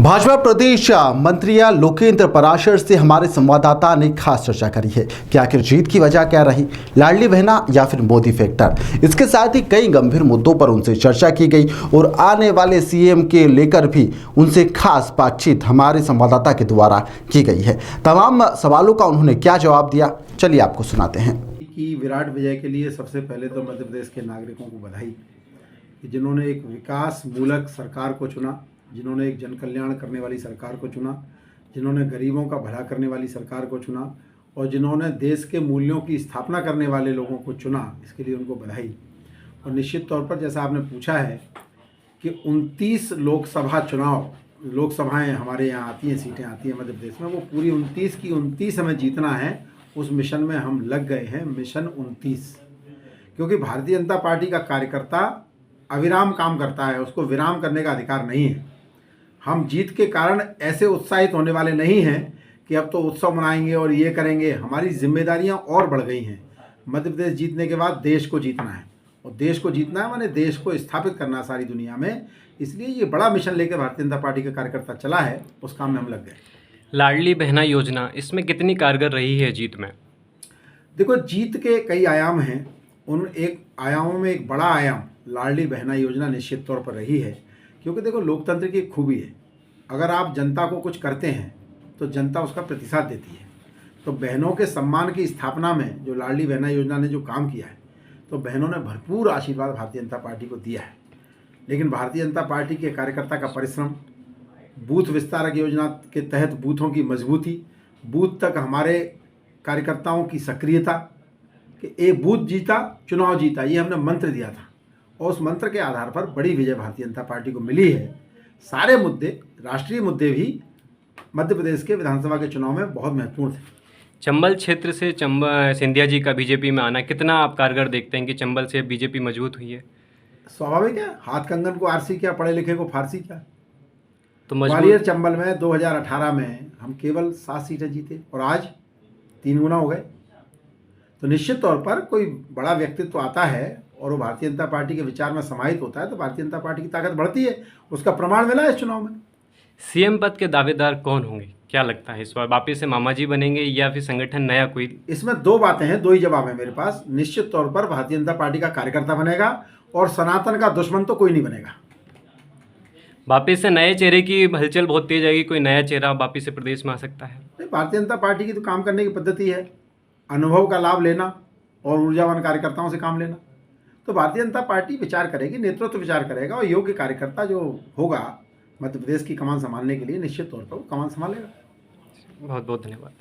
भाजपा प्रदेश मंत्री लोकेंद्र पराशर से हमारे संवाददाता ने खास चर्चा करी है कि आखिर जीत की वजह क्या रही, लाडली बहना या फिर मोदी फैक्टर। इसके साथ ही कई गंभीर मुद्दों पर उनसे चर्चा की गई और आने वाले सीएम के लेकर भी उनसे खास बातचीत हमारे संवाददाता के द्वारा की गई है। तमाम सवालों का उन्होंने क्या जवाब दिया, चलिए आपको सुनाते हैं। कि विराट विजय के लिए सबसे पहले तो मध्य प्रदेश के नागरिकों को बधाई कि जिन्होंने एक विकास मूलक सरकार को चुना, जिन्होंने एक जन कल्याण करने वाली सरकार को चुना, जिन्होंने गरीबों का भला करने वाली सरकार को चुना और जिन्होंने देश के मूल्यों की स्थापना करने वाले लोगों को चुना, इसके लिए उनको बधाई। और निश्चित तौर पर जैसा आपने पूछा है कि 29 लोकसभा चुनाव, लोकसभाएं हमारे यहाँ आती हैं, सीटें आती हैं मध्य प्रदेश में, वो पूरी 29 की 29 हमें जीतना है। उस मिशन में हम लग गए हैं, मिशन 29। क्योंकि भारतीय जनता पार्टी का कार्यकर्ता अविराम काम करता है, उसको विराम करने का अधिकार नहीं है। हम जीत के कारण ऐसे उत्साहित होने वाले नहीं हैं कि अब तो उत्सव मनाएंगे और ये करेंगे। हमारी जिम्मेदारियां और बढ़ गई हैं। मध्य प्रदेश जीतने के बाद देश को जीतना है, और देश को जीतना है माने देश को स्थापित करना है सारी दुनिया में। इसलिए ये बड़ा मिशन लेकर भारतीय जनता पार्टी का कार्यकर्ता चला है, उस काम में हम लग गए। लाडली बहना योजना इसमें कितनी कारगर रही है जीत में? देखो, जीत के कई आयाम हैं, उन एक आयामों में एक बड़ा आयाम लाडली बहना योजना निश्चित तौर पर रही है। क्योंकि देखो, लोकतंत्र की एक खूबी है, अगर आप जनता को कुछ करते हैं तो जनता उसका प्रतिसाद देती है। तो बहनों के सम्मान की स्थापना में जो लाडली बहना योजना ने जो काम किया है, तो बहनों ने भरपूर आशीर्वाद भारतीय जनता पार्टी को दिया है। लेकिन भारतीय जनता पार्टी के कार्यकर्ता का परिश्रम, बूथ विस्तारक योजना के तहत बूथों की मजबूती, बूथ तक हमारे कार्यकर्ताओं की सक्रियता कि एक बूथ जीता चुनाव जीता, ये हमने मंत्र दिया था और उस मंत्र के आधार पर बड़ी विजय भारतीय जनता पार्टी को मिली है। सारे मुद्दे, राष्ट्रीय मुद्दे भी मध्य प्रदेश के विधानसभा के चुनाव में बहुत महत्वपूर्ण थे। चंबल क्षेत्र से सिंधिया जी का बीजेपी में आना कितना आप कारगर देखते हैं कि चंबल से बीजेपी मजबूत हुई है? स्वाभाविक है, हाथ कंगन को आरसी क्या, पढ़े लिखे को फारसी क्या। तो ग्वालियर चंबल में 2018 में हम केवल 7 सीटें जीते और आज 3 गुना हो गए। तो निश्चित तौर पर कोई बड़ा व्यक्तित्व आता है और वो भारतीय जनता पार्टी के विचार में समाहित होता है तो भारतीय जनता पार्टी की ताकत बढ़ती है। उसका प्रमाण मिला है इस चुनाव में। सीएम पद के दावेदार कौन होंगे, क्या लगता है इस बार? वापिस से मामा जी बनेंगे या फिर संगठन नया कोई? इसमें 2 बातें हैं, 2 ही जवाब है मेरे पास। निश्चित तौर पर भारतीय जनता पार्टी का कार्यकर्ता बनेगा और सनातन का दुश्मन तो कोई नहीं बनेगा। वापिस से नए चेहरे की हलचल बहुत तेज आएगी, कोई नया चेहरा वापिस से प्रदेश में आ सकता है? भारतीय जनता पार्टी की तो काम करने की पद्धति है, अनुभव का लाभ लेना और ऊर्जावान कार्यकर्ताओं से काम लेना। तो भारतीय जनता पार्टी विचार करेगी, नेतृत्व विचार करेगा और योग्य कार्यकर्ता जो होगा मध्य प्रदेश की कमान संभालने के लिए, निश्चित तौर पर वो कमान संभालेगा। बहुत बहुत धन्यवाद।